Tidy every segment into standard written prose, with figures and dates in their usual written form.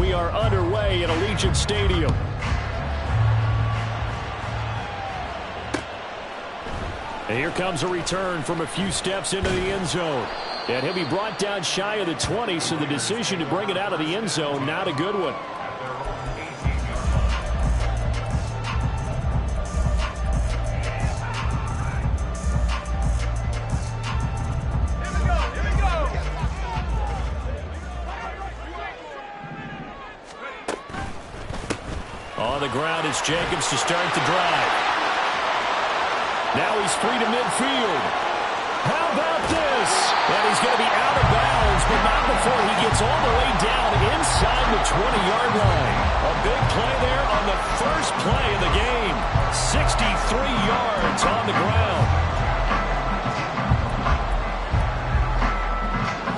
we are underway at Allegiant Stadium. And here comes a return from a few steps into the end zone. And he'll be brought down shy of the 20, so the decision to bring it out of the end zone, not a good one. On the ground is Jacobs to start the drive. Now he's free to midfield. How about this? And he's going to be out of bounds, but not before he gets all the way down inside the 20-yard line. A big play there on the first play of the game. 63 yards on the ground.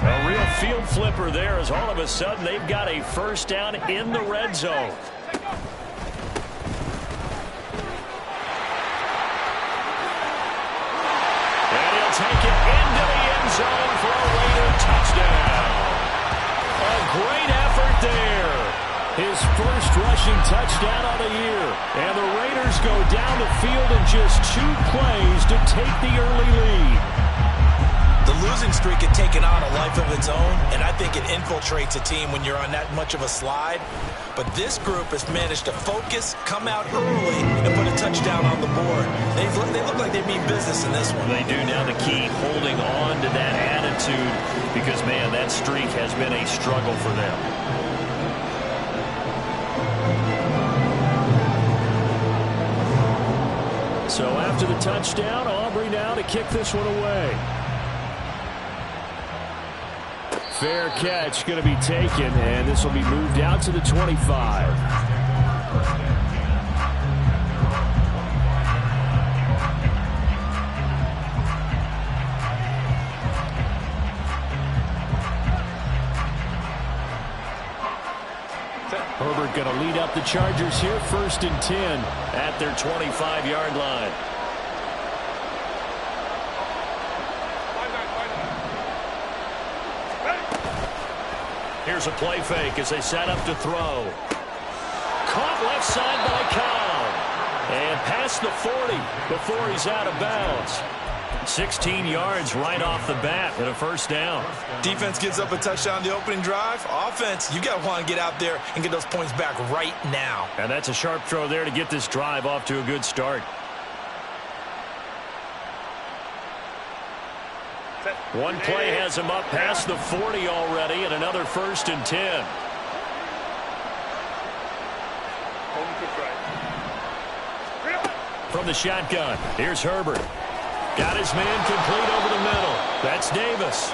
A real field flipper there, as all of a sudden they've got a first down in the red zone. Take it into the end zone for a Raider touchdown. A great effort there. His first rushing touchdown of the year. And the Raiders go down the field in just 2 plays to take the early lead. The losing streak had taken on a life of its own, and I think it infiltrates a team when you're on that much of a slide. But this group has managed to focus, come out early, and put a touchdown on the board. They look like they mean business in this one. They do. Now the key, holding on to that attitude, because, man, that streak has been a struggle for them. So after the touchdown, Aubrey now to kick this one away. Fair catch going to be taken, and this will be moved out to the 25. Herbert going to lead up the Chargers here, 1st and 10 at their 25-yard line. Here's a play fake as they set up to throw. Caught left side by Cobb. And past the 40 before he's out of bounds. 16 yards right off the bat and a first down. Defense gives up a touchdown the opening drive. Offense, you got to want to get out there and get those points back right now. And that's a sharp throw there to get this drive off to a good start. One play has him up past the 40 already, and another 1st and 10. From the shotgun, here's Herbert. Got his man complete over the middle. That's Davis.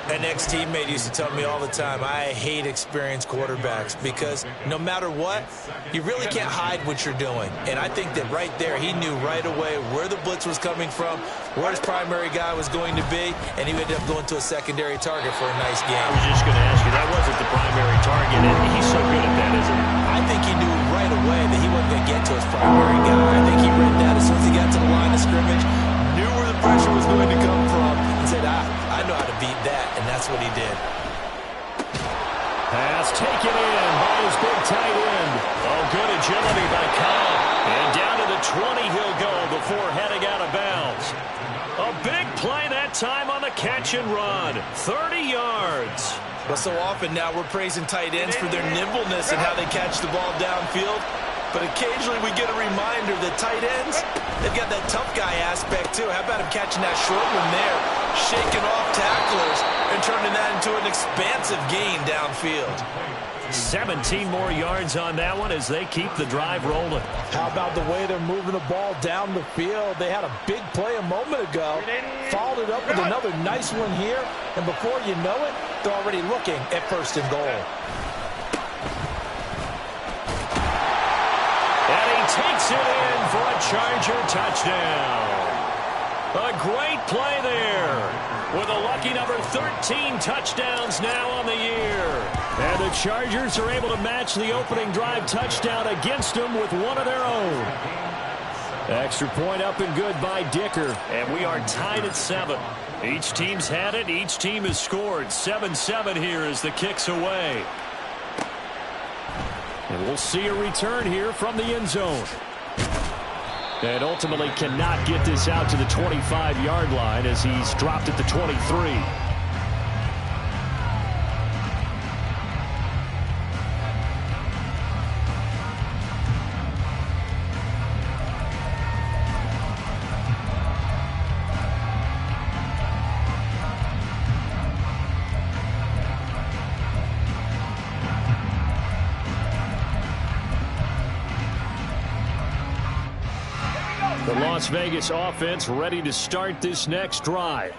An ex-teammate used to tell me all the time, I hate experienced quarterbacks because no matter what, you really can't hide what you're doing. And I think that right there, he knew right away where the blitz was coming from, where his primary guy was going to be, and he ended up going to a secondary target for a nice game. I was just going to ask you, that wasn't the primary target, and he's so good at that, isn't he? I think he knew right away that he wasn't going to get to his primary guy. I think he read that as soon as he got to the line of scrimmage, knew where the pressure was going to come from, and said, I know how to beat that, and that's what he did. Pass taken in by his big tight end. Oh, good agility by Cobb. And down to the 20 he'll go before heading out of bounds. A big play that time on the catch and run. 30 yards. But so often now we're praising tight ends for their nimbleness and how they catch the ball downfield. But occasionally we get a reminder that tight ends, they've got that tough guy aspect too. How about him catching that short one there, shaking off tacklers, and turning that into an expansive gain downfield. 17 more yards on that one as they keep the drive rolling. How about the way they're moving the ball down the field? They had a big play a moment ago, followed it up with another nice one here, and before you know it, they're already looking at 1st and goal. And he takes it in for a Charger touchdown. A great play there with a lucky number 13 touchdowns now on the year. And the Chargers are able to match the opening drive touchdown against them with one of their own. Extra point up and good by Dicker. And we are tied at 7. Each team's had it. Each team has scored. 7-7 here as the kick's away. And we'll see a return here from the end zone. And ultimately cannot get this out to the 25-yard line as he's dropped at the 23. The Las Vegas offense ready to start this next drive.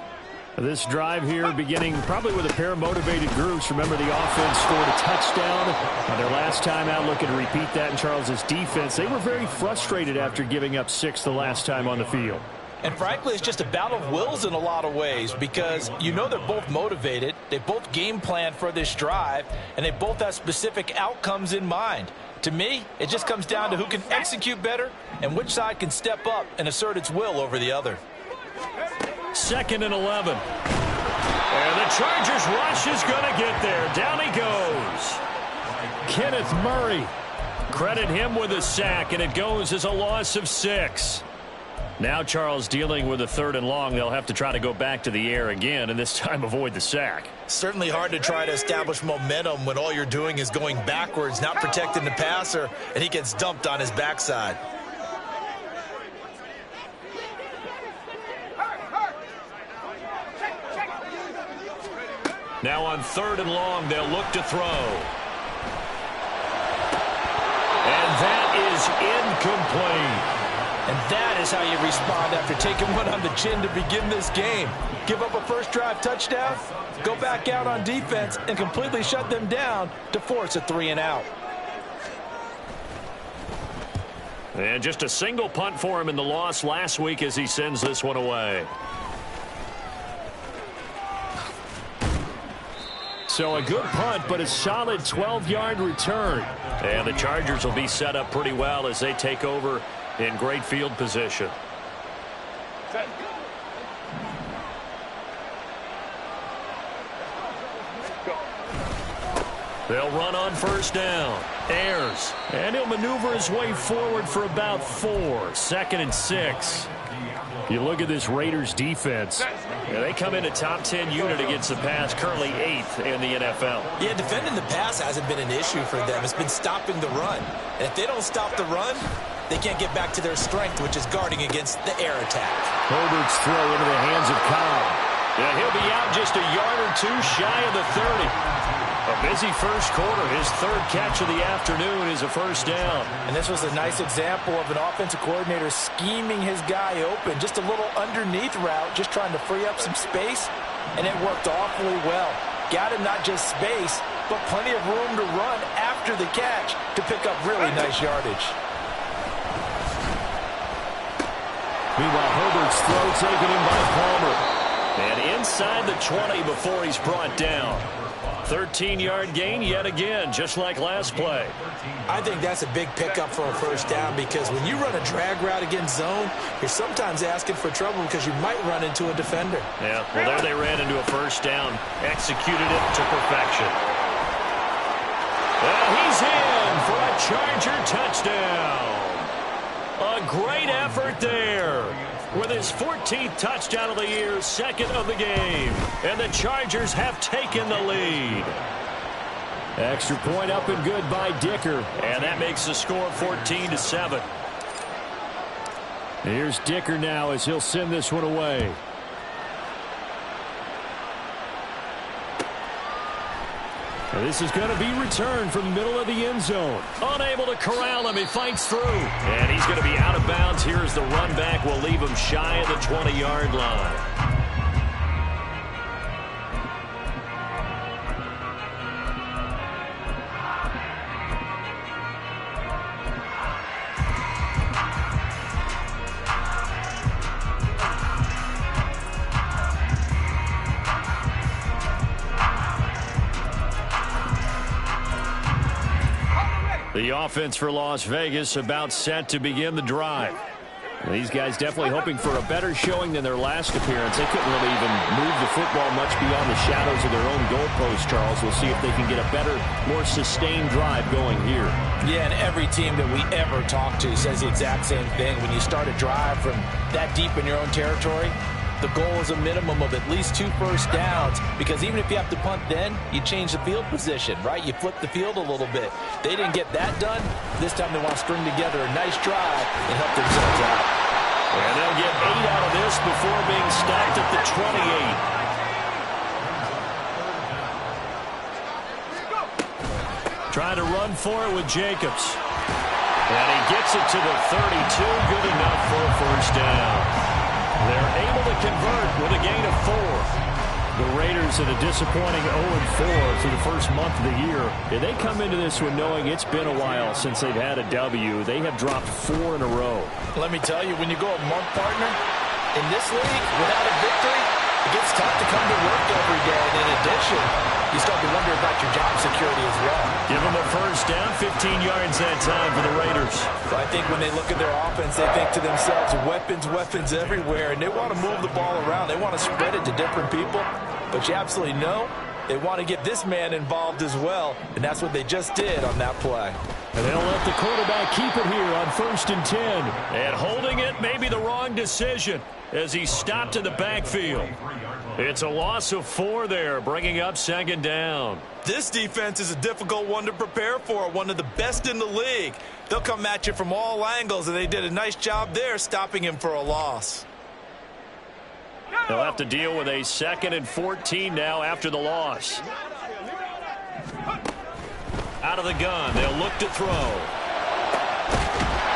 This drive here beginning probably with a pair of motivated groups. Remember, the offense scored a touchdown on their last time out, looking to repeat that in Charles's defense. They were very frustrated after giving up 6 the last time on the field. And frankly, it's just a battle of wills in a lot of ways because you know they're both motivated. They both game plan for this drive, and they both have specific outcomes in mind. To me, it just comes down to who can execute better and which side can step up and assert its will over the other. 2nd and 11. And the Chargers rush is going to get there. Down he goes. Kenneth Murray. Credit him with a sack, and it goes as a loss of 6. Now Charles dealing with a 3rd and long. They'll have to try to go back to the air again, and this time avoid the sack. Certainly hard to try to establish momentum when all you're doing is going backwards, not protecting the passer, and he gets dumped on his backside. Now on 3rd and long, they'll look to throw. And that is incomplete. And that is how you respond after taking one on the chin to begin this game. Give up a first drive touchdown, go back out on defense, and completely shut them down to force a 3-and-out. And just a single punt for him in the loss last week as he sends this one away. So a good punt, but a solid 12-yard return. And the Chargers will be set up pretty well as they take over in great field position. They'll run on 1st down. Ayers. And he'll maneuver his way forward for about 4. 2nd and 6. You look at this Raiders defense. Yeah, they come in a top 10 unit against the pass, currently 8th in the NFL. Yeah, defending the pass hasn't been an issue for them. It's been stopping the run. And if they don't stop the run, they can't get back to their strength, which is guarding against the air attack. Herbert's throw into the hands of Cobb. Yeah, he'll be out just a yard or 2 shy of the 30. A busy first quarter. His 3rd catch of the afternoon is a first down. And this was a nice example of an offensive coordinator scheming his guy open. Just a little underneath route, just trying to free up some space, and it worked awfully well. Got him not just space, but plenty of room to run after the catch to pick up really nice yardage. Meanwhile, Herbert's throw taken in by Palmer. And inside the 20 before he's brought down. 13-yard gain yet again, just like last play. I think that's a big pickup for a first down because when you run a drag route against zone, you're sometimes asking for trouble because you might run into a defender. Yeah, well, there they ran into a first down, executed it to perfection. Well, he's in for a Charger touchdown. A great effort there. With his 14th touchdown of the year, 2nd of the game. And the Chargers have taken the lead. Extra point up and good by Dicker. And that makes the score 14-7. Here's Dicker now as he'll send this one away. And this is going to be returned from the middle of the end zone. Unable to corral him. He fights through. And he's going to be out of bounds. Here's the run back. We'll leave him shy of the 20-yard line. The offense for Las Vegas about set to begin the drive. These guys definitely hoping for a better showing than their last appearance. They couldn't really even move the football much beyond the shadows of their own goalpost, Charles. We'll see if they can get a better, more sustained drive going here. Yeah, and every team that we ever talk to says the exact same thing. When you start a drive from that deep in your own territory, the goal is a minimum of at least 2 first downs, because even if you have to punt then, you change the field position, right? You flip the field a little bit. They didn't get that done. This time they want to string together a nice drive and help themselves out. And they'll get 8 out of this before being stopped at the 28. Trying to run for it with Jacobs. And he gets it to the 32. Good enough for a first down. They're able to convert with a gain of 4. The Raiders at a disappointing 0-4 through the first month of the year. And they come into this one knowing it's been a while since they've had a W. They have dropped 4 in a row. Let me tell you, when you go a month, partner, in this league, without a victory, it gets tough to come to work every day. And in addition, you start to wonder about your job security as well. Give them a first down, 15 yards that time for the Raiders. So I think when they look at their offense, they think to themselves, weapons, weapons everywhere, and they want to move the ball around. They want to spread it to different people, but you absolutely know they want to get this man involved as well, and that's what they just did on that play. And they'll let the quarterback keep it here on 1st and 10. And holding it may be the wrong decision as he stopped in the backfield. It's a loss of 4 there, bringing up 2nd down. This defense is a difficult one to prepare for, one of the best in the league. They'll come at you from all angles, and they did a nice job there stopping him for a loss. They'll have to deal with a 2nd and 14 now after the loss. Out of the gun, they'll look to throw.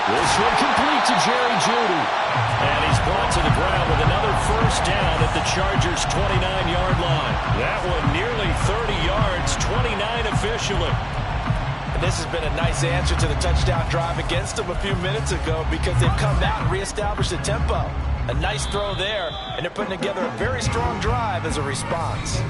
This one complete to Jerry Jeudy. And he's brought to the ground with another first down at the Chargers' 29-yard line. That one nearly 30 yards, 29 officially. And this has been a nice answer to the touchdown drive against them a few minutes ago, because they've come out and reestablished the tempo. A nice throw there, and they're putting together a very strong drive as a response.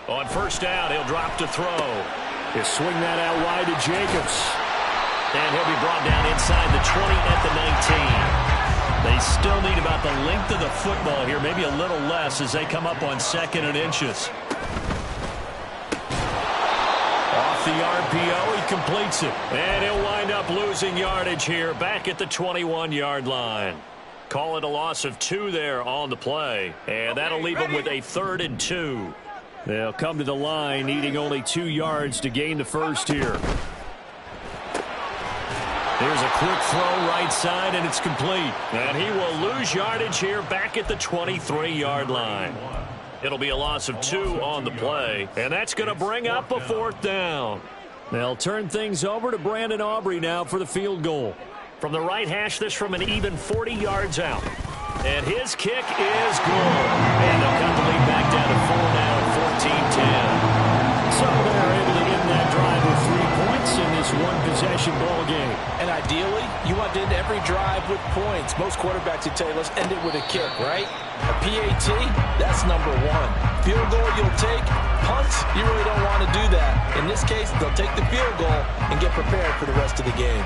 On first down, he'll drop to throw. He'll swing that out wide to Jacobs. And he'll be brought down inside the 20 at the 19. They still need about the length of the football here, maybe a little less as they come up on 2nd and inches. Off the RPO, he completes it. And he'll wind up losing yardage here back at the 21-yard line. Call it a loss of 2 there on the play. And that'll leave them with a 3rd and 2. They'll come to the line, needing only 2 yards to gain the first here. Here's a quick throw right side, and it's complete. And he will lose yardage here back at the 23-yard line. It'll be a loss of 2 on the play, and that's going to bring up a 4th down. They'll turn things over to Brandon Aubrey now for the field goal. From the right hash, this from an even 40 yards out. And his kick is good. And they'll cut the lead back down to 4 now at 14-10. So they're able to end that drive with 3 points in this one-possession ball game. And ideally, you want to end every drive with points. Most quarterbacks would tell you, let's end it with a kick, right? A PAT, that's number 1. Field goal you'll take. Punts, you really don't want to do that. In this case, they'll take the field goal and get prepared for the rest of the game.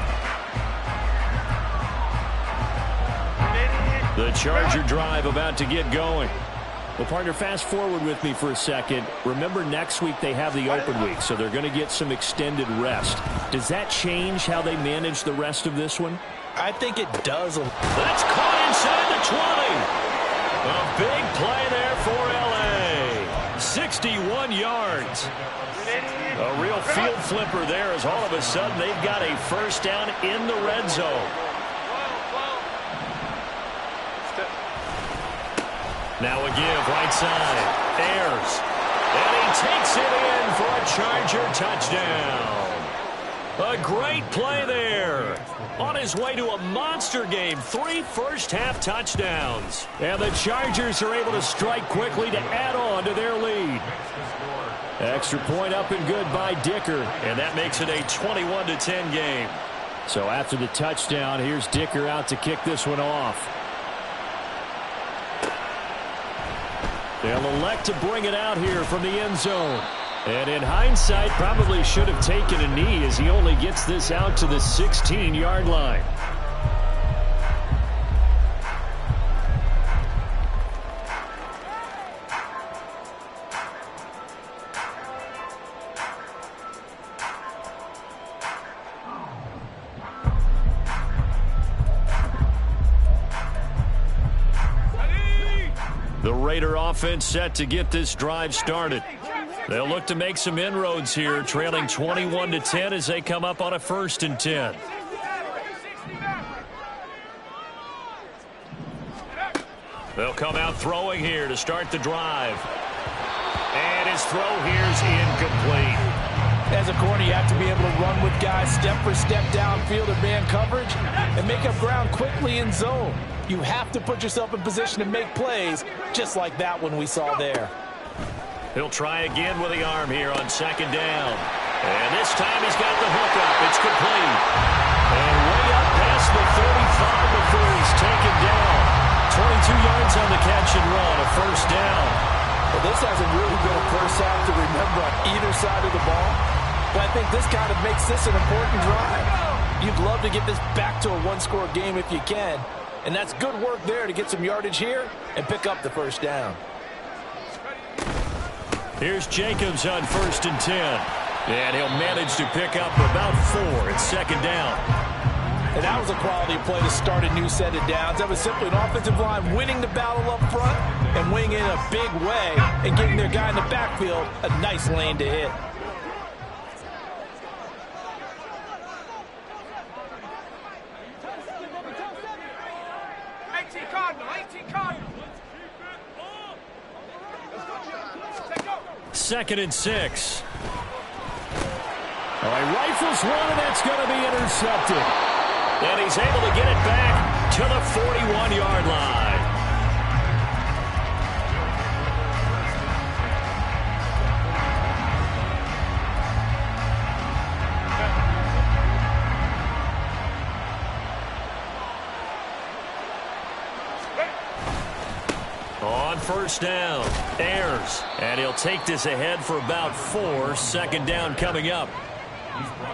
The Charger drive about to get going. Well, partner, fast forward with me for a second. Remember, next week they have the open week, so they're going to get some extended rest. Does that change how they manage the rest of this one? I think it does. That's caught inside the 20. A big play there for L.A. 61 yards. A real field flipper there as all of a sudden they've got a first down in the red zone. Now a give right side. Ayers. And he takes it in for a Charger touchdown. A great play there. On his way to a monster game, 3 first-half touchdowns. And the Chargers are able to strike quickly to add on to their lead. Extra point up and good by Dicker, and that makes it a 21-10 game. So after the touchdown, here's Dicker out to kick this one off. They'll elect to bring it out here from the end zone. And in hindsight, probably should have taken a knee as he only gets this out to the 16-yard line. The Raider offense set to get this drive started. They'll look to make some inroads here, trailing 21-10 as they come up on a 1st and 10. They'll come out throwing here to start the drive. And his throw here's incomplete. As a corner, you have to be able to run with guys step for step downfield in man coverage and make up ground quickly in zone. You have to put yourself in position to make plays, just like that one we saw there. He'll try again with the arm here on 2nd down. And this time he's got the hook up. It's complete. And way up past the 35 before he's taken down. 22 yards on the catch and run, a 1st down. Well, this hasn't really been a first half to remember on either side of the ball. But I think this kind of makes this an important drive. You'd love to get this back to a 1-score game if you can. And that's good work there to get some yardage here and pick up the 1st down. Here's Jacobs on 1st and 10. And he'll manage to pick up about 4 at 2nd down. And that was a quality play to start a new set of downs. That was simply an offensive line winning the battle up front and winning in a big way and giving their guy in the backfield a nice lane to hit. Second and 6. All right, rifles one, and that's going to be intercepted. And he's able to get it back to the 41-yard line. On 1st down, Ayers, and he'll take this ahead for about 4. 2nd down coming up.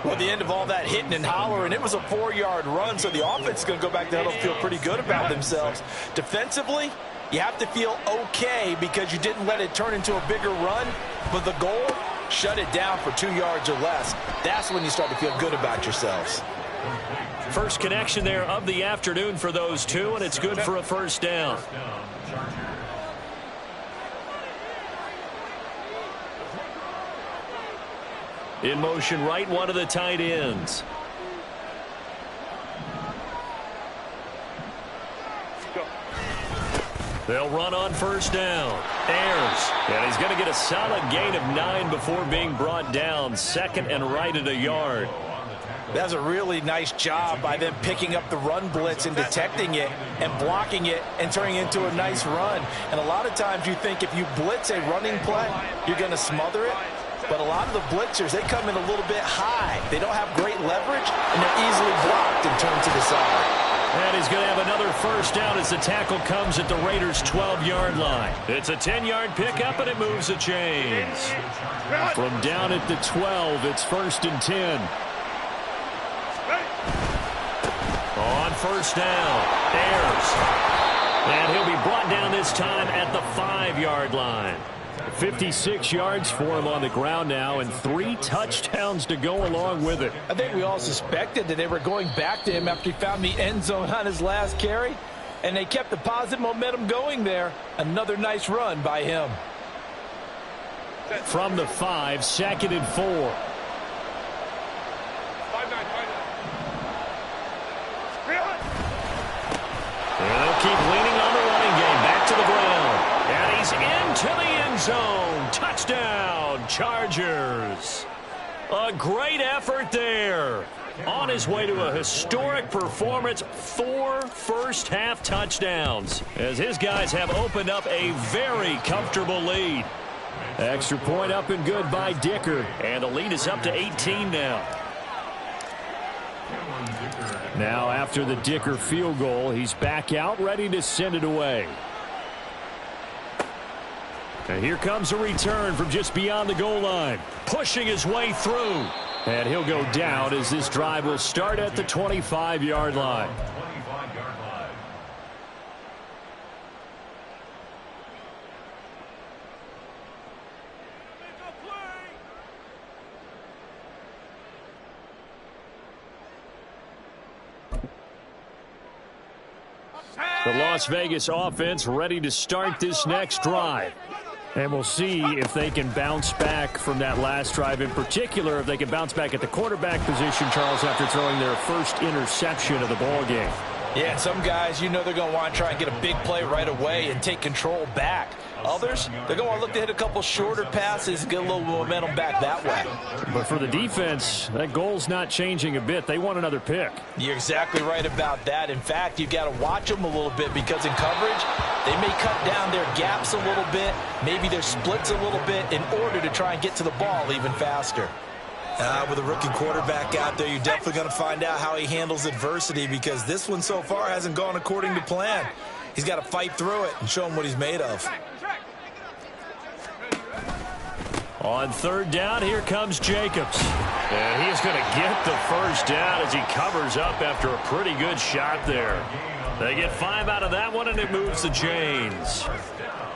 Well, the end of all that hitting and hollering, it was a 4-yard run, so the offense is going to go back there and feel pretty good about themselves. Defensively, you have to feel okay because you didn't let it turn into a bigger run, but the goal, shut it down for 2 yards or less. That's when you start to feel good about yourselves. First connection there of the afternoon for those two, and it's good for a 1st down. In motion right, one of the tight ends. They'll run on 1st down. Ayers. And he's going to get a solid gain of 9 before being brought down. 2nd and right at a yard. That's a really nice job by them picking up the run blitz and detecting it and blocking it and turning it into a nice run. And a lot of times you think if you blitz a running play, you're going to smother it. But a lot of the blitzers, they come in a little bit high. They don't have great leverage, and they're easily blocked and turned to the side. And he's going to have another 1st down as the tackle comes at the Raiders' 12-yard line. It's a 10-yard pickup, and it moves the chains. From down at the 12, it's 1st and 10. On 1st down, Ayers. And he'll be brought down this time at the 5-yard line. 56 yards for him on the ground now, and 3 touchdowns to go along with it. I think we all suspected that they were going back to him after he found the end zone on his last carry, and they kept the positive momentum going there. Another nice run by him. From the 5, 2nd and 4. And they'll keep leaning on the running game. Back to the ground. And he's into the end zone. Touchdown, Chargers. A great effort there. On his way to a historic performance, 4 first-half touchdowns, as his guys have opened up a very comfortable lead. Extra point up and good by Dicker, and the lead is up to 18 now. Now after the Dicker field goal, he's back out ready to send it away. And here comes a return from just beyond the goal line, pushing his way through. And he'll go down as this drive will start at the 25-yard line. The Las Vegas offense ready to start this next drive. And we'll see if they can bounce back from that last drive. In particular, if they can bounce back at the quarterback position, Charles, after throwing their first interception of the ball game. Yeah, some guys, you know they're going to want to try and get a big play right away and take control back. Others, they're going to want to look to hit a couple shorter passes, get a little momentum back that way. But for the defense, that goal's not changing a bit. They want another pick. You're exactly right about that. In fact, you've got to watch them a little bit because in coverage, they may cut down their gaps a little bit, maybe their splits a little bit in order to try and get to the ball even faster. With a rookie quarterback out there, you're definitely going to find out how he handles adversity because this one so far hasn't gone according to plan. He's got to fight through it and show him what he's made of. On third down, here comes Jacobs. And he's going to get the first down as he covers up after a pretty good shot there. They get 5 out of that one, and it moves the chains.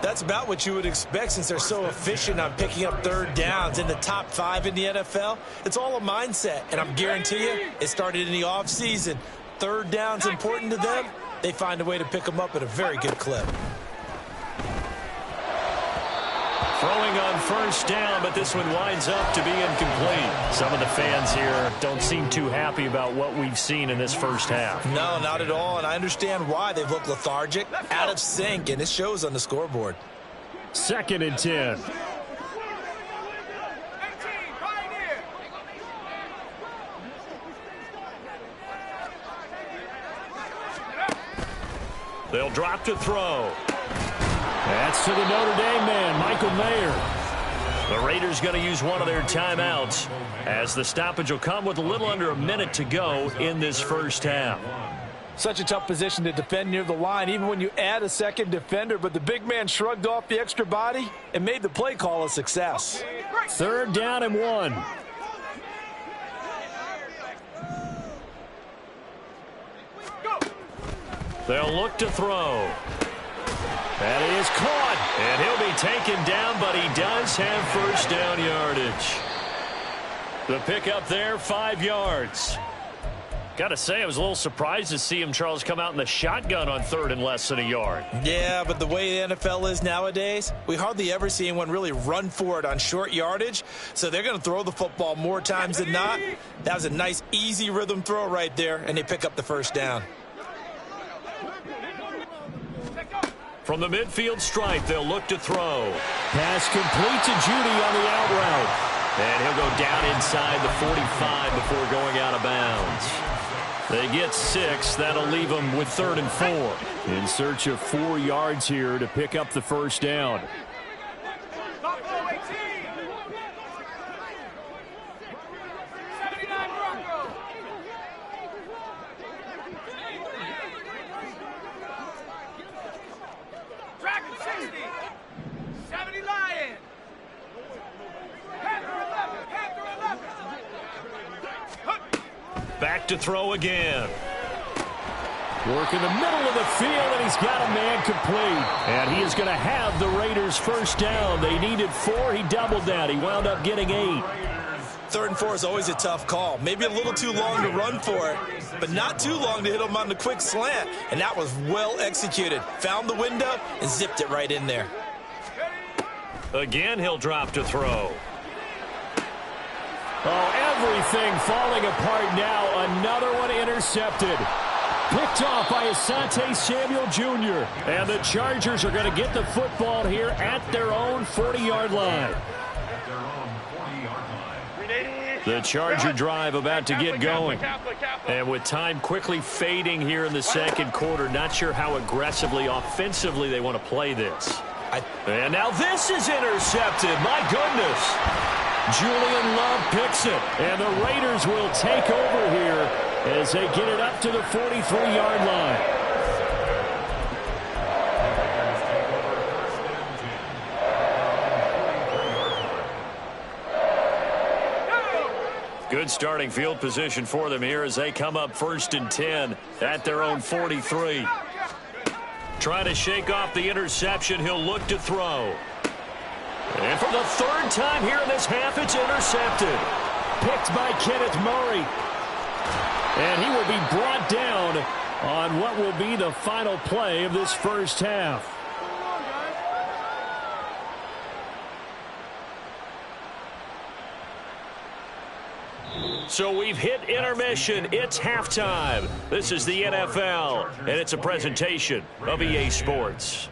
That's about what you would expect since they're so efficient on picking up third downs in the top 5 in the NFL. It's all a mindset, and I'm guarantee you it started in the offseason. Third down's important to them. They find a way to pick them up at a very good clip. Throwing on first down, but this one winds up to be incomplete. Some of the fans here don't seem too happy about what we've seen in this first half. No, not at all, and I understand why. They've looked lethargic, out of sync, and it shows on the scoreboard. 2nd and 10. They'll drop to throw. That's to the Notre Dame man, Michael Mayer. The Raiders going to use one of their timeouts as the stoppage will come with a little under a minute to go in this first half. Such a tough position to defend near the line, even when you add a second defender, but the big man shrugged off the extra body and made the play call a success. 3rd down and 1. They'll look to throw. That is caught, and he'll be taken down, but he does have first down yardage. The pickup there, 5 yards. Got to say, I was a little surprised to see him, Charles, come out in the shotgun on 3rd and less than a yard. Yeah, but the way the NFL is nowadays, we hardly ever see anyone really run for it on short yardage, so they're going to throw the football more times than not. That was a nice, easy rhythm throw right there, and they pick up the first down. From the midfield stripe, they'll look to throw. Pass complete to Judy on the out route. And he'll go down inside the 45 before going out of bounds. They get 6. That'll leave them with 3rd and 4. In search of 4 yards here to pick up the first down. Back to throw again. Work in the middle of the field, and he's got a man complete. And he is going to have the Raiders first down. They needed 4. He doubled that. He wound up getting 8. 3rd and 4 is always a tough call. Maybe a little too long to run for it, but not too long to hit him on the quick slant. And that was well executed. Found the window and zipped it right in there. Again, he'll drop to throw. Oh, everything falling apart now. Another one intercepted. Picked off by Asante Samuel Jr. And the Chargers are going to get the football here at their own 40-yard line. The Charger drive about to get going. And with time quickly fading here in the second quarter, not sure how aggressively, offensively they want to play this. And now this is intercepted. My goodness. Julian Love picks it. And the Raiders will take over here as they get it up to the 43-yard line. Good starting field position for them here as they come up 1st and 10 at their own 43. Trying to shake off the interception. He'll look to throw. And for the 3rd time here in this half, it's intercepted. Picked by Kenneth Murray. And he will be brought down on what will be the final play of this first half. So we've hit intermission. It's halftime. This is the NFL, and it's a presentation of EA Sports.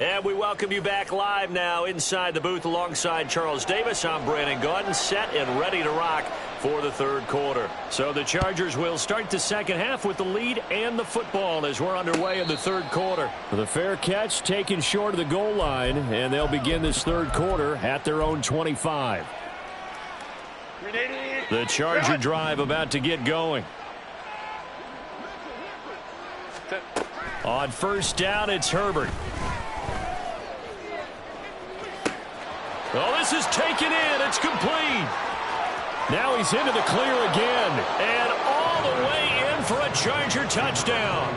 And we welcome you back live now inside the booth alongside Charles Davis. I'm Brandon Gaudin, set and ready to rock for the 3rd quarter. So the Chargers will start the second half with the lead and the football as we're underway in the 3rd quarter. The fair catch taken short of the goal line, and they'll begin this 3rd quarter at their own 25. The Charger drive about to get going. On 1st down, it's Herbert. Oh, this is taken in. It's complete. Now he's into the clear again. And all the way in for a Charger touchdown.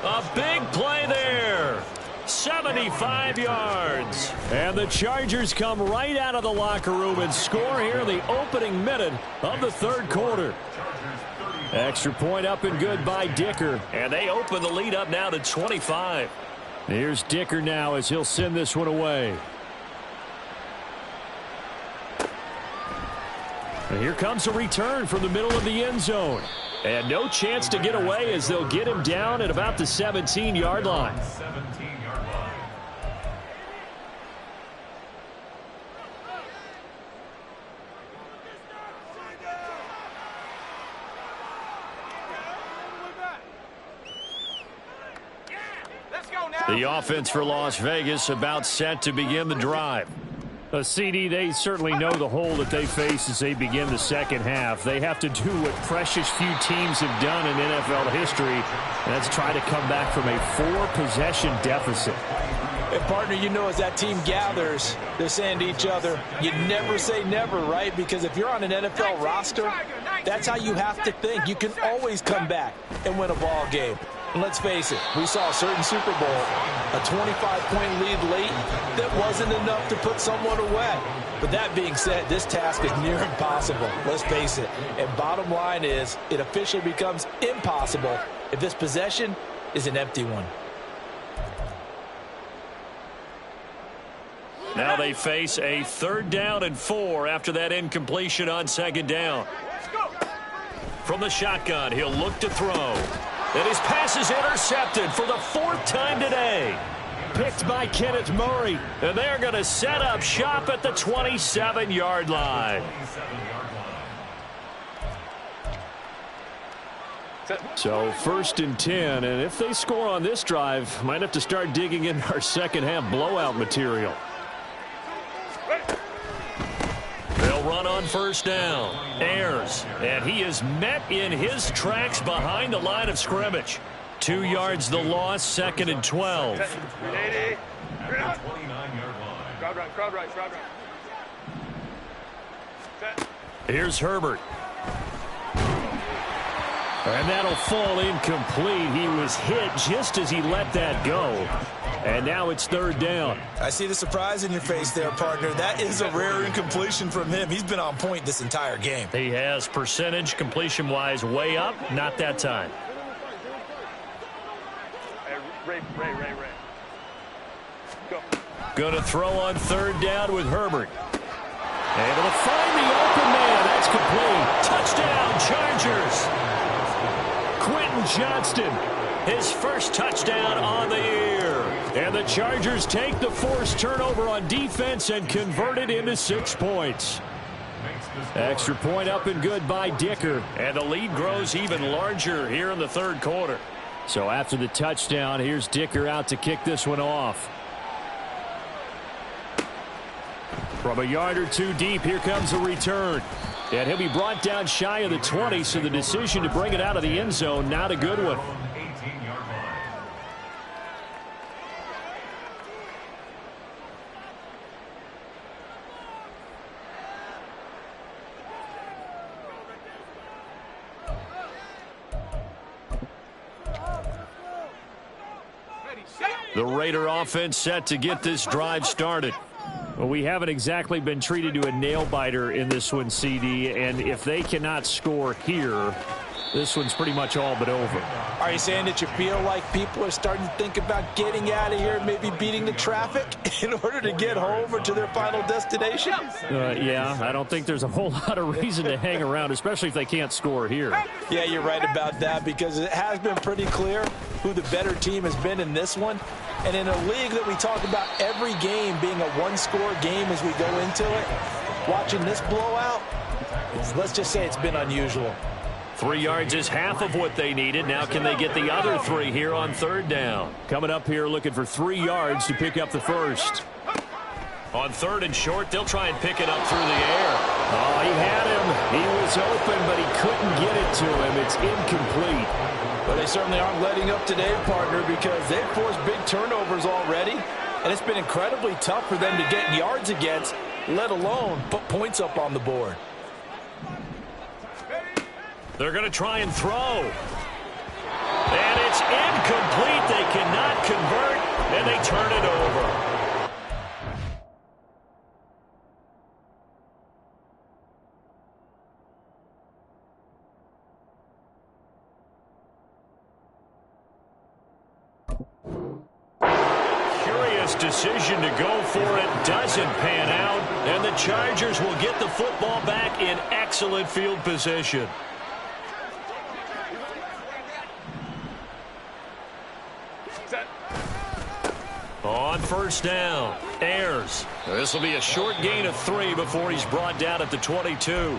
A big play there. 75 yards. And the Chargers come right out of the locker room and score here in the opening minute of the 3rd quarter. Extra point up and good by Dicker. And they open the lead up now to 25. Here's Dicker now as he'll send this one away. And here comes a return from the middle of the end zone. And no chance to get away as they'll get him down at about the 17-yard line. The offense for Las Vegas about set to begin the drive. CD, they certainly know the hole that they face as they begin the second half. They have to do what precious few teams have done in NFL history, and that's try to come back from a 4-possession deficit. And, partner, you know, as that team gathers, they're saying to each other, you never say never, right? Because if you're on an NFL roster, that's how you have to think. You can always come back and win a ball game. And let's face it, we saw a certain Super Bowl, a 25-point lead late that wasn't enough to put someone away. But that being said, this task is near impossible. Let's face it. And bottom line is, it officially becomes impossible if this possession is an empty one. Now they face a 3rd down and 4 after that incompletion on 2nd down. From the shotgun, he'll look to throw. And his pass is intercepted for the 4th time today. Picked by Kenneth Murray. And they're going to set up shop at the 27-yard line. So 1st and 10. And if they score on this drive, might have to start digging in our second half blowout material. They'll run on 1st down. Ayers, and he is met in his tracks behind the line of scrimmage. 2 yards the loss, 2nd and 12. Here's Herbert. And that'll fall incomplete. He was hit just as he let that go. And now it's 3rd down. I see the surprise in your face there, partner. That is a rare incompletion from him. He's been on point this entire game. He has percentage completion-wise way up. Not that time. Ray. Go. Going to throw on 3rd down with Herbert. Able to find the open man. That's complete. Touchdown, Chargers. Quentin Johnston, his first touchdown on the year. And the Chargers take the forced turnover on defense and convert it into 6 points. Extra point up and good by Dicker. And the lead grows even larger here in the third quarter. So after the touchdown, here's Dicker out to kick this one off. From a yard or two deep, here comes a return. And he'll be brought down shy of the 20, so the decision to bring it out of the end zone, not a good one. The Raider offense set to get this drive started. Well, we haven't exactly been treated to a nail-biter in this one, CD, and if they cannot score here, this one's pretty much all but over. Are you saying that you feel like people are starting to think about getting out of here, maybe beating the traffic in order to get home or to their final destination? Yeah, I don't think there's a whole lot of reason to hang around, especially if they can't score here. Yeah, you're right about that, because it has been pretty clear who the better team has been in this one. And in a league that we talk about every game being a one-score game as we go into it, watching this blowout, let's just say it's been unusual. 3 yards is half of what they needed. Now can they get the other 3 here on third down? Coming up here looking for 3 yards to pick up the first. On third and short, they'll try and pick it up through the air. Oh, he had him. He was open, but he couldn't get it to him. It's incomplete. Well, they certainly aren't letting up today, partner, because they've forced big turnovers already, and it's been incredibly tough for them to get yards against, let alone put points up on the board. They're going to try and throw. And it's incomplete. They cannot convert, and they turn it over. Decision to go for it doesn't pan out, and the Chargers will get the football back in excellent field position. On first down, Ayers. This will be a short gain of 3 before he's brought down at the 22.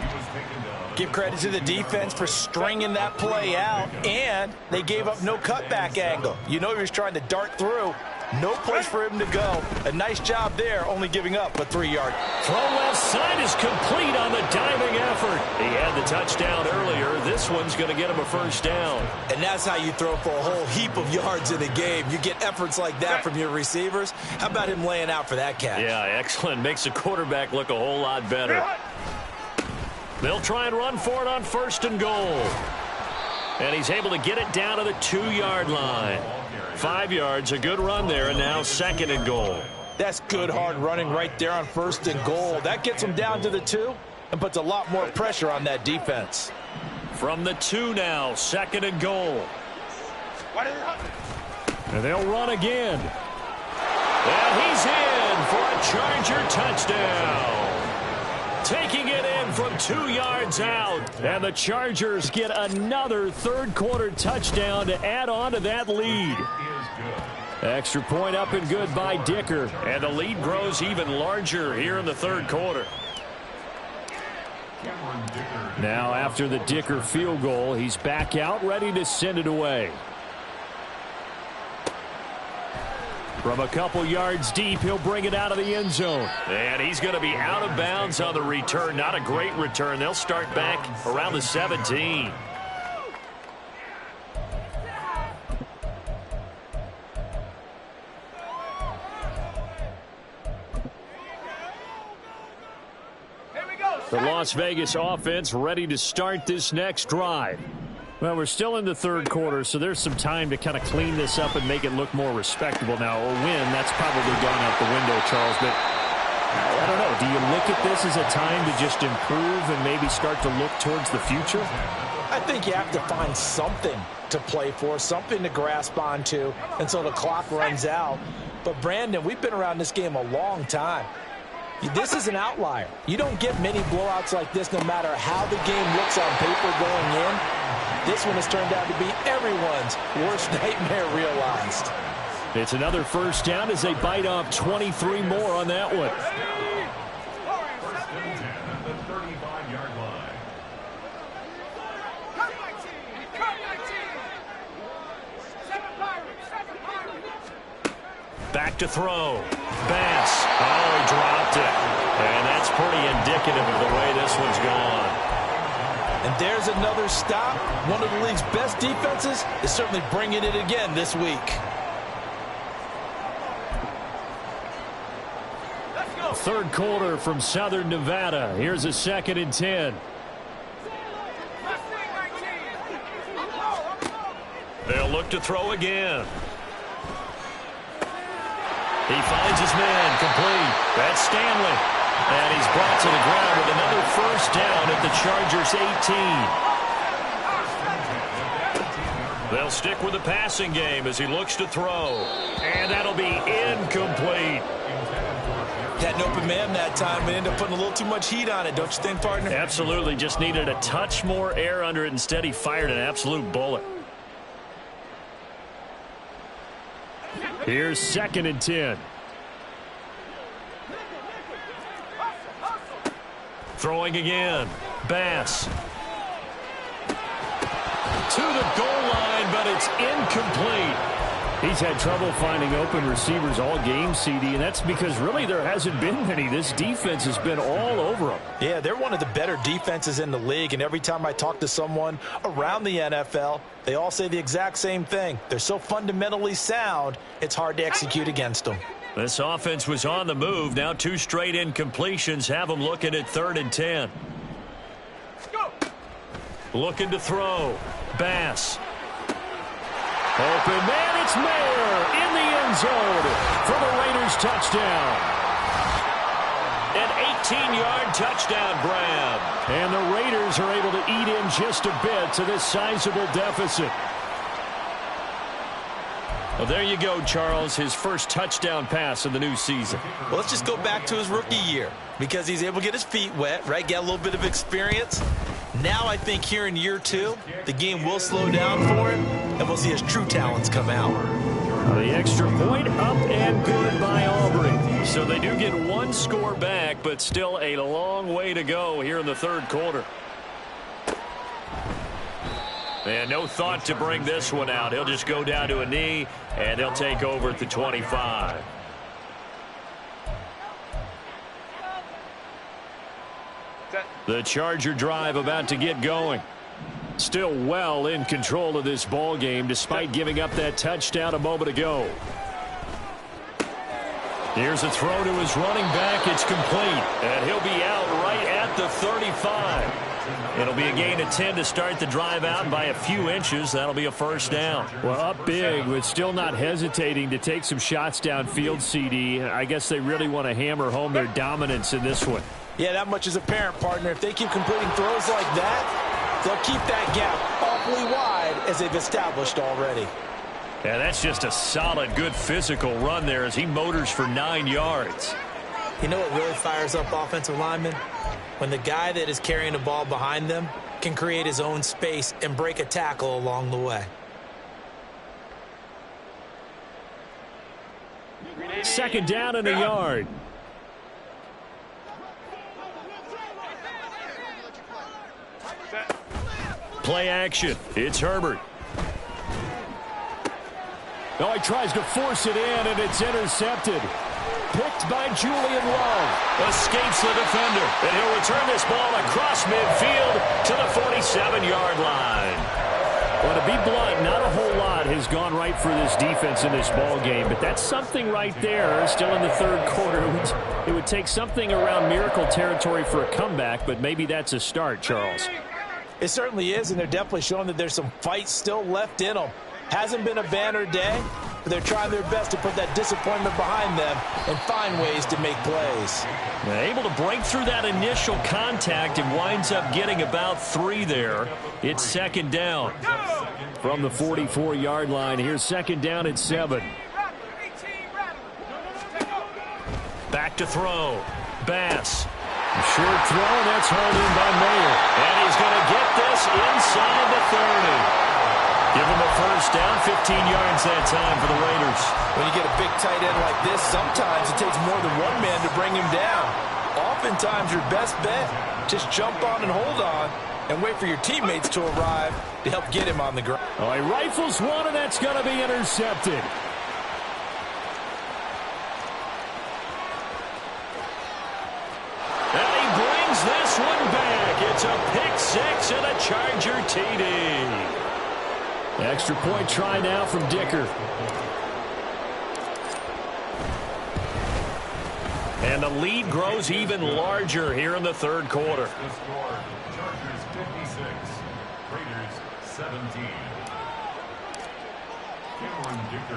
Give credit to the defense for stringing that play out, and they gave up no cutback angle. You know he was trying to dart through. No place for him to go. A nice job there, only giving up a 3-yard. Throw left side is complete on the diving effort. He had the touchdown earlier. This one's going to get him a first down. And that's how you throw for a whole heap of yards in a game. You get efforts like that from your receivers. How about him laying out for that catch? Yeah, excellent. Makes the quarterback look a whole lot better. They'll try and run for it on first and goal. And he's able to get it down to the 2-yard line. 5 yards, a good run there, and now second and goal. That's good hard running right there on first and goal. That gets them down to the 2 and puts a lot more pressure on that defense. From the 2 now, second and goal. And they'll run again. And he's in for a Charger touchdown. Taking it in from 2 yards out. And the Chargers get another third-quarter touchdown to add on to that lead. Extra point up and good by Dicker. And the lead grows even larger here in the third quarter. Now after the Dicker field goal, he's back out ready to send it away. From a couple yards deep, he'll bring it out of the end zone. And he's going to be out of bounds on the return. Not a great return. They'll start back around the 17. The Las Vegas offense ready to start this next drive. Well, we're still in the third quarter, so there's some time to kind of clean this up and make it look more respectable. Now, a win, that's probably gone out the window, Charles, but I don't know. Do you look at this as a time to just improve and maybe start to look towards the future? I think you have to find something to play for, something to grasp onto until the clock runs out. But, Brandon, we've been around this game a long time. This is an outlier. You don't get many blowouts like this no matter how the game looks on paper going in. This one has turned out to be everyone's worst nightmare realized. It's another first down as they bite off 23 more on that one. Back to throw. Bass. Oh, he dropped it. And that's pretty indicative of the way this one's gone. And there's another stop. One of the league's best defenses is certainly bringing it again this week. Third quarter from Southern Nevada. Here's a 2nd and 10. They'll look to throw again. He finds his man, complete. That's Stanley. And he's brought to the ground with another first down at the Chargers' 18. They'll stick with the passing game as he looks to throw. And that'll be incomplete. Had an open man that time, but ended up putting a little too much heat on it, don't you think, partner? Absolutely. Just needed a touch more air under it. Instead, he fired an absolute bullet. Here's 2nd and 10. Throwing again. Bass. To the goal line, but it's incomplete. He's had trouble finding open receivers all game, CD, and that's because really there hasn't been many. This defense has been all over them. Yeah, they're one of the better defenses in the league, and every time I talk to someone around the NFL, they all say the exact same thing. They're so fundamentally sound, it's hard to execute against them. This offense was on the move. Now 2 straight incompletions have them looking at 3rd and 10. Looking to throw. Bass. Open man, it's Mayer in the end zone for the Raiders touchdown. An 18-yard touchdown grab. And the Raiders are able to eat in just a bit to this sizable deficit. Well, there you go, Charles, his first touchdown pass of the new season. Well, let's just go back to his rookie year because he's able to get his feet wet, right? Get a little bit of experience. Now I think here in year 2, the game will slow down for him, and we'll see his true talents come out. The extra point up and good by Aubrey. So they do get 1 score back, but still a long way to go here in the 3rd quarter. And no thought to bring this one out. He'll just go down to a knee, and they'll take over at the 25. The Charger drive about to get going. Still well in control of this ball game despite giving up that touchdown a moment ago. Here's a throw to his running back. It's complete. And he'll be out right at the 35. It'll be a gain of 10 to start the drive out by a few inches. That'll be a first down. Well, up big, but still not hesitating to take some shots downfield, CD. I guess they really want to hammer home their dominance in this one. Yeah, that much is apparent, partner. If they keep completing throws like that, they'll keep that gap awfully wide as they've established already. Yeah, that's just a solid, good physical run there as he motors for 9 yards. You know what really fires up offensive linemen? When the guy that is carrying the ball behind them can create his own space and break a tackle along the way. 2nd down and a yard. Play action. It's Herbert. Oh, he tries to force it in, and it's intercepted. Picked by Julian Love. Escapes the defender. And he'll return this ball across midfield to the 47-yard line. Well, to be blunt, not a whole lot has gone right for this defense in this ball game, but that's something right there. Still in the 3rd quarter. It would take something around miracle territory for a comeback, but maybe that's a start, Charles. It certainly is, and they're definitely showing that there's some fight still left in them. Hasn't been a banner day, but they're trying their best to put that disappointment behind them and find ways to make plays. They're able to break through that initial contact and winds up getting about 3 there. It's 2nd down. From the 44-yard line, here's 2nd down at 7. Back to throw. Bass. Short throw, that's hauled in by Mayer. And he's going to get this inside the 30. Give him a first down, 15 yards that time for the Raiders. When you get a big tight end like this, sometimes it takes more than one man to bring him down. Oftentimes, your best bet, just jump on and hold on and wait for your teammates to arrive to help get him on the ground. Oh, he rifles one, and that's going to be intercepted. And he brings this one back. It's a pick six and a Charger TD. Extra point try now from Dicker. And the lead grows even larger here in the third quarter. Chargers 56, Raiders 17.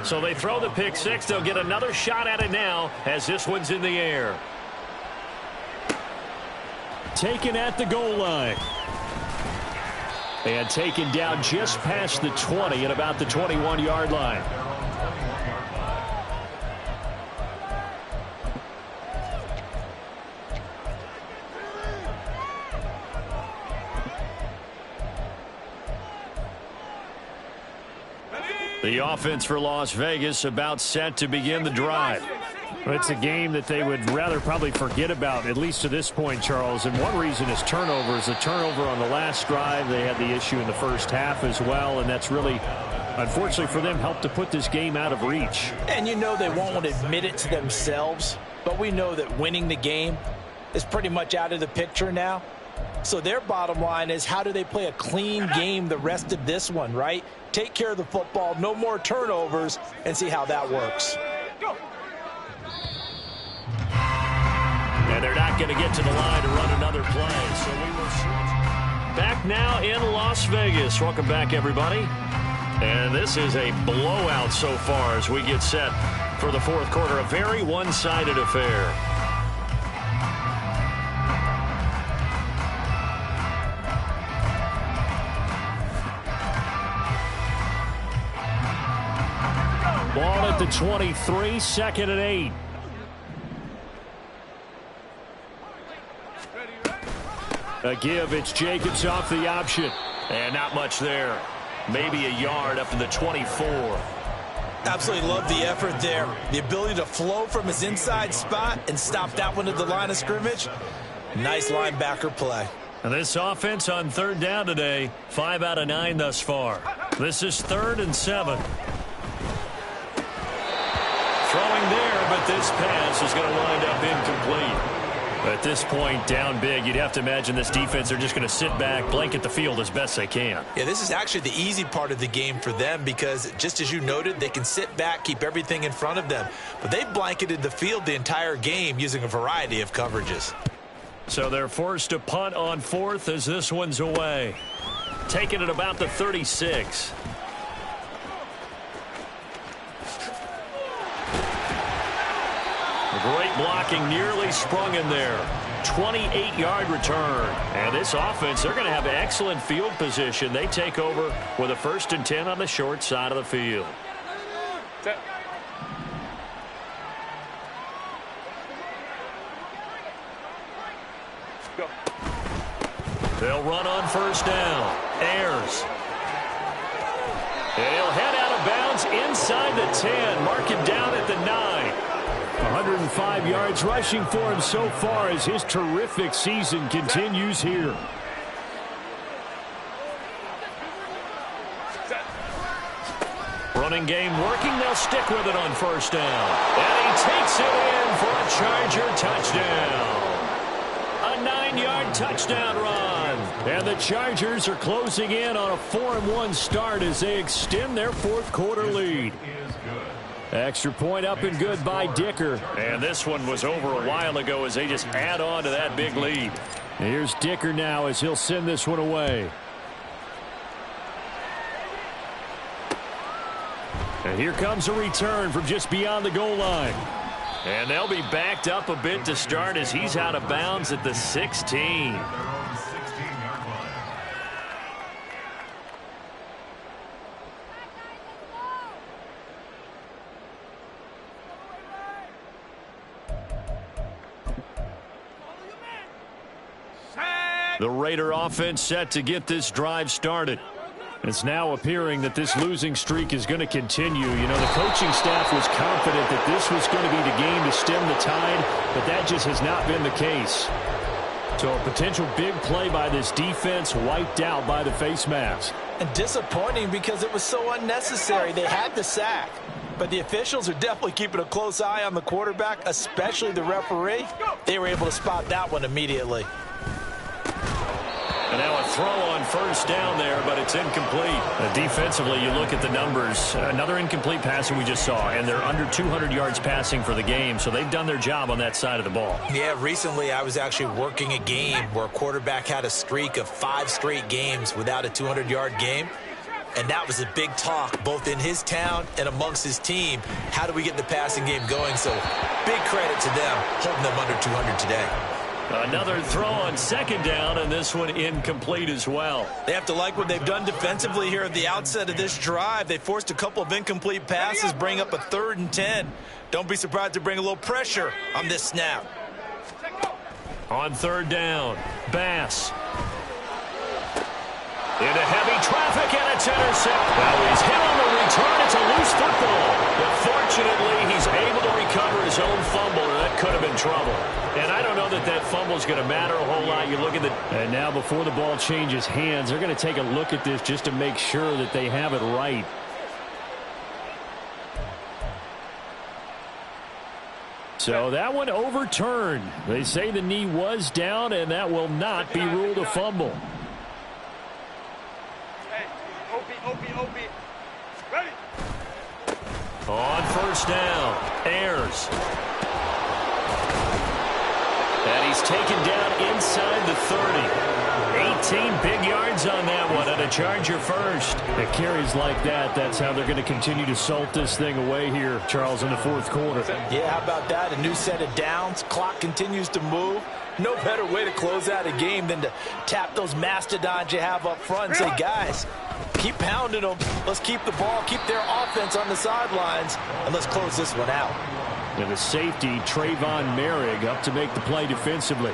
So they throw the pick six. They'll get another shot at it now as this one's in the air. Taken at the goal line. And taken down just past the 20 at about the 21-yard line. The offense for Las Vegas about set to begin the drive. It's a game that they would rather probably forget about, at least to this point, Charles. And one reason is turnovers. The turnover on the last drive, they had the issue in the first half as well. And that's really, unfortunately for them, helped to put this game out of reach. And you know they won't admit it to themselves, but we know that winning the game is pretty much out of the picture now. So their bottom line is, how do they play a clean game the rest of this one, right? Take care of the football, no more turnovers, and see how that works. And they're not going to get to the line to run another play. So we will switch. Back now in Las Vegas. Welcome back, everybody. And this is a blowout so far as we get set for the fourth quarter. A very one-sided affair. Ball at the 23, second and 8. A give, it's Jacobs off the option. And not much there. Maybe a yard up to the 24. Absolutely love the effort there. The ability to flow from his inside spot and stop that one at the line of scrimmage. Nice linebacker play. And this offense on third down today, 5 out of 9 thus far. This is 3rd and 7. Throwing there, but this pass is going to wind up incomplete. At this point, down big, you'd have to imagine this defense are just going to sit back, blanket the field as best they can. Yeah, this is actually the easy part of the game for them because, just as you noted, they can sit back, keep everything in front of them. But they blanketed the field the entire game using a variety of coverages. So they're forced to punt on 4th as this one's away. Taking it about the 36. Great blocking, nearly sprung in there. 28-yard return. And this offense, they're going to have excellent field position. They take over with a 1st and 10 on the short side of the field. They'll run on 1st down. Ayers. And he'll head out of bounds inside the 10. Mark him down at the 9. 105 yards rushing for him so far as his terrific season continues here. Running game working. They'll stick with it on 1st down. And he takes it in for a Charger touchdown. A 9-yard touchdown run. And the Chargers are closing in on a 4-1 start as they extend their fourth quarter lead. Extra point up and good by Dicker. And this one was over a while ago as they just add on to that big lead. Here's Dicker now as he'll send this one away. And here comes a return from just beyond the goal line. And they'll be backed up a bit to start as he's out of bounds at the 16. The Raider offense set to get this drive started. It's now appearing that this losing streak is going to continue. You know, the coaching staff was confident that this was going to be the game to stem the tide, but that just has not been the case. So a potential big play by this defense wiped out by the face mask. And disappointing because it was so unnecessary. They had the sack. But the officials are definitely keeping a close eye on the quarterback, especially the referee. They were able to spot that one immediately. And now a throw on first down there, but it's incomplete. Defensively, you look at the numbers. Another incomplete pass that we just saw, and they're under 200 yards passing for the game, so they've done their job on that side of the ball. Yeah, recently I was actually working a game where a quarterback had a streak of 5 straight games without a 200-yard game. And that was a big talk, both in his town and amongst his team. How do we get the passing game going? So big credit to them, holding them under 200 today. Another throw on second down, and this one incomplete as well. They have to like what they've done defensively here at the outset of this drive. They forced a couple of incomplete passes, bring up a 3rd and 10. Don't be surprised to bring a little pressure on this snap. On third down, Bass. Into heavy traffic, and it's intercepted. Well, he's hit on the return. It's a loose football. But fortunately, he's able to recover his own fumble, or that could have been trouble. And I don't know that that fumble is going to matter a whole lot. You look at the... And now before the ball changes hands, they're going to take a look at this just to make sure that they have it right. So that one overturned. They say the knee was down, and that will not be ruled a fumble. Ready. On first down, Ayers. And he's taken down inside the 30. 18 big yards on that one, and a Charger first. It carries like that. That's how they're going to continue to salt this thing away here, Charles, in the fourth quarter. Yeah, how about that? A new set of downs. Clock continues to move. No better way to close out a game than to tap those mastodons you have up front and say, guys, keep pounding them. Let's keep the ball, keep their offense on the sidelines, and let's close this one out. And the safety, Trayvon Merrick, up to make the play defensively.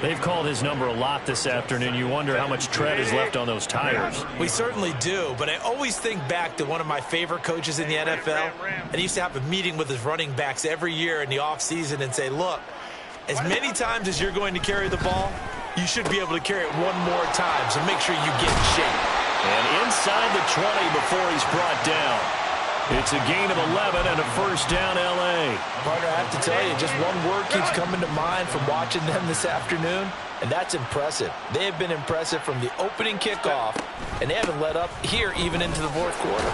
They've called his number a lot this afternoon. You wonder how much tread is left on those tires. We certainly do, but I always think back to one of my favorite coaches in the NFL, and he used to have a meeting with his running backs every year in the offseason and say, look, as many times as you're going to carry the ball, you should be able to carry it one more time, so make sure you get in shape. And inside the 20 before he's brought down. It's a gain of 11 and a first down, L.A. Partner, I have to tell you, just one word keeps coming to mind from watching them this afternoon, and that's impressive. They have been impressive from the opening kickoff, and they haven't let up here even into the fourth quarter.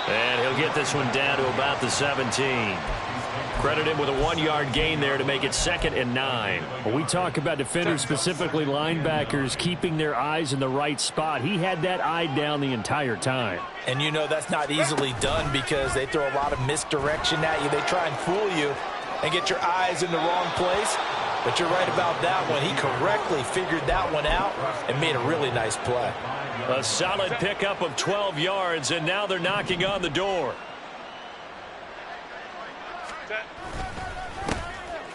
And he'll get this one down to about the 17. Credit him with a 1-yard gain there to make it 2nd and 9. When we talk about defenders, specifically linebackers, keeping their eyes in the right spot, he had that eye down the entire time. And you know that's not easily done because they throw a lot of misdirection at you. They try and fool you and get your eyes in the wrong place. But you're right about that one. He correctly figured that one out and made a really nice play. A solid pickup of 12 yards, and now they're knocking on the door.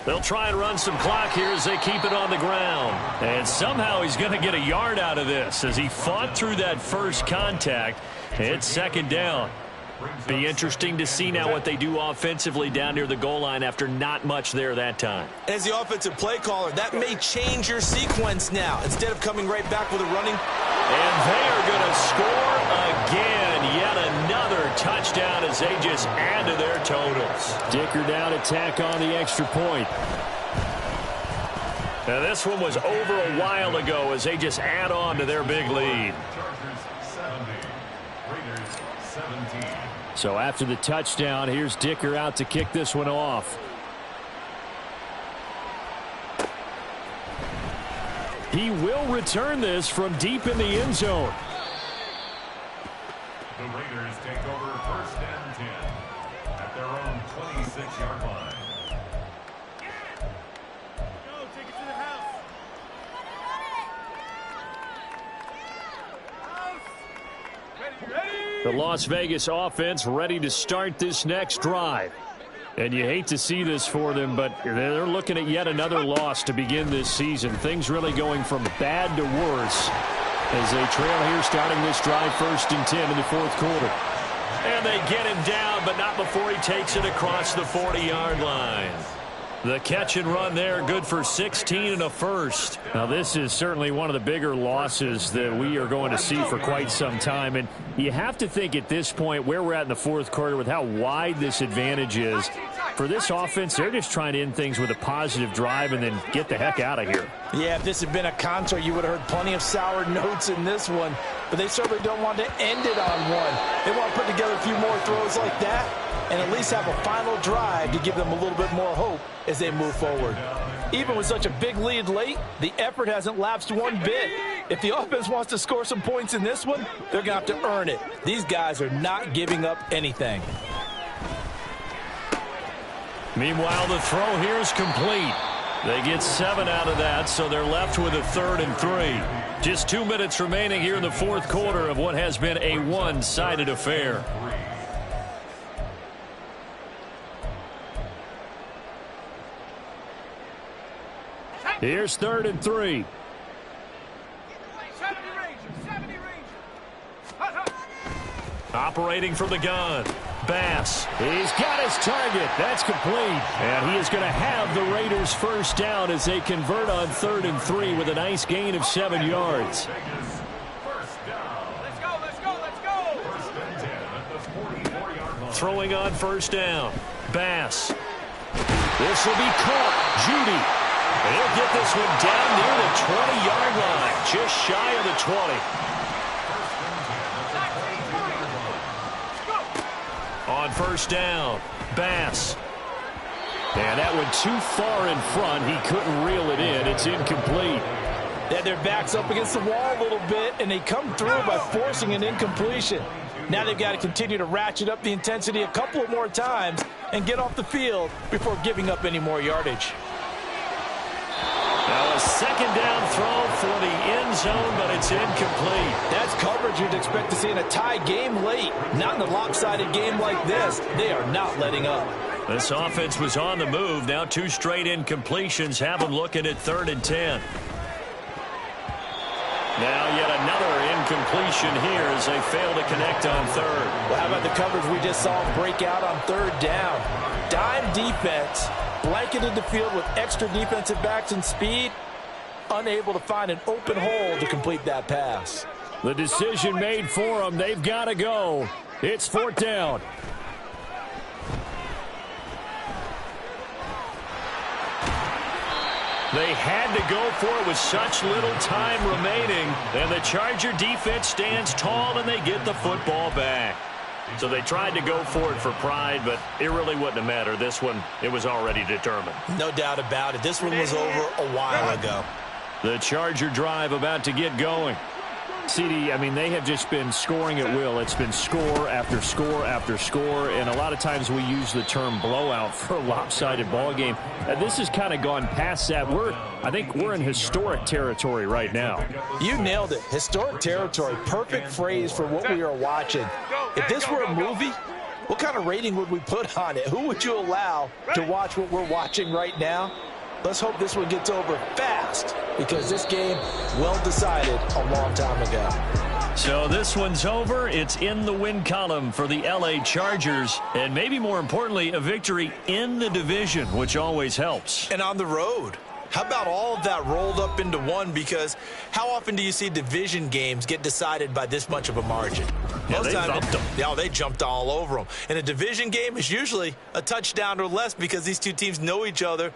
They'll try and run some clock here as they keep it on the ground. And somehow he's going to get a yard out of this as he fought through that first contact. It's 2nd down. Be interesting to see now what they do offensively down near the goal line after not much there that time. As the offensive play caller, that may change your sequence now. Instead of coming right back with a running. And they are going to score again. Yet another touchdown as they just add to their totals. Dicker down to tack on the extra point. Now this one was over a while ago as they just add on to their big lead. So after the touchdown, here's Dicker out to kick this one off. He will return this from deep in the end zone. The Raiders take over 1st and 10 at their own 26-yard line. Go, take it to the house. Ready, ready. The Las Vegas offense ready to start this next drive. And you hate to see this for them, but they're looking at yet another loss to begin this season. Things really going from bad to worse as they trail here starting this drive 1st and 10 in the 4th quarter. And they get him down, but not before he takes it across the 40-yard line. The catch and run there, good for 16 and a first. Now, this is certainly one of the bigger losses that we are going to see for quite some time. And you have to think at this point where we're at in the 4th quarter with how wide this advantage is. For this offense, they're just trying to end things with a positive drive and then get the heck out of here. Yeah, if this had been a concert, you would have heard plenty of sour notes in this one. But they certainly don't want to end it on one. They want to put together a few more throws like that and at least have a final drive to give them a little bit more hope as they move forward. Even with such a big lead late, the effort hasn't lapsed one bit. If the offense wants to score some points in this one, they're going to have to earn it. These guys are not giving up anything. Meanwhile, the throw here is complete. They get 7 out of that, so they're left with a 3rd and 3. Just 2 minutes remaining here in the 4th quarter of what has been a one-sided affair. Here's 3rd and 3. 70 Ranger. Operating from the gun. Bass. He's got his target. That's complete. And he is going to have the Raiders first down as they convert on 3rd and 3 with a nice gain of 7 yards. Let's go. Throwing on 1st down. Bass. This will be caught. Judy. He'll get this one down near the 20-yard line. Just shy of the 20. On 1st down, Bass. And that one too far in front. He couldn't reel it in. It's incomplete. They had their backs up against the wall a little bit, and they come through by forcing an incompletion. Now they've got to continue to ratchet up the intensity a couple of more times and get off the field before giving up any more yardage. Now a 2nd down throw for the end zone, but it's incomplete. That's coverage you'd expect to see in a tie game late. Not in a lopsided game like this. They are not letting up. This offense was on the move. Now 2 straight incompletions have them looking at 3rd and 10. Now yet another incompletion here as they fail to connect on 3rd. Well, how about the coverage we just saw break out on 3rd down? Dime defense, blanketed the field with extra defensive backs and speed, unable to find an open hole to complete that pass. The decision made for them. They've got to go. It's 4th down. They had to go for it with such little time remaining. And the Charger defense stands tall and they get the football back. So they tried to go for it for pride, but it really wouldn't have mattered. This one, it was already determined. No doubt about it. This one was over a while ago. The Charger drive about to get going. CD, I mean, they have just been scoring at will. It's been score after score after score, and a lot of times we use the term blowout for a lopsided ball game. This has kind of gone past that. I think we're in historic territory right now. You nailed it. Historic territory. Perfect phrase for what we are watching. If this were a movie, what kind of rating would we put on it? Who would you allow to watch what we're watching right now? Let's hope this one gets over fast, because this game, well decided a long time ago. So this one's over. It's in the win column for the LA Chargers. And maybe more importantly, a victory in the division, which always helps. And on the road. How about all of that rolled up into one? Because how often do you see division games get decided by this much of a margin? Yeah, they thumped them. Yeah, they jumped all over them. And a division game is usually a touchdown or less because these two teams know each other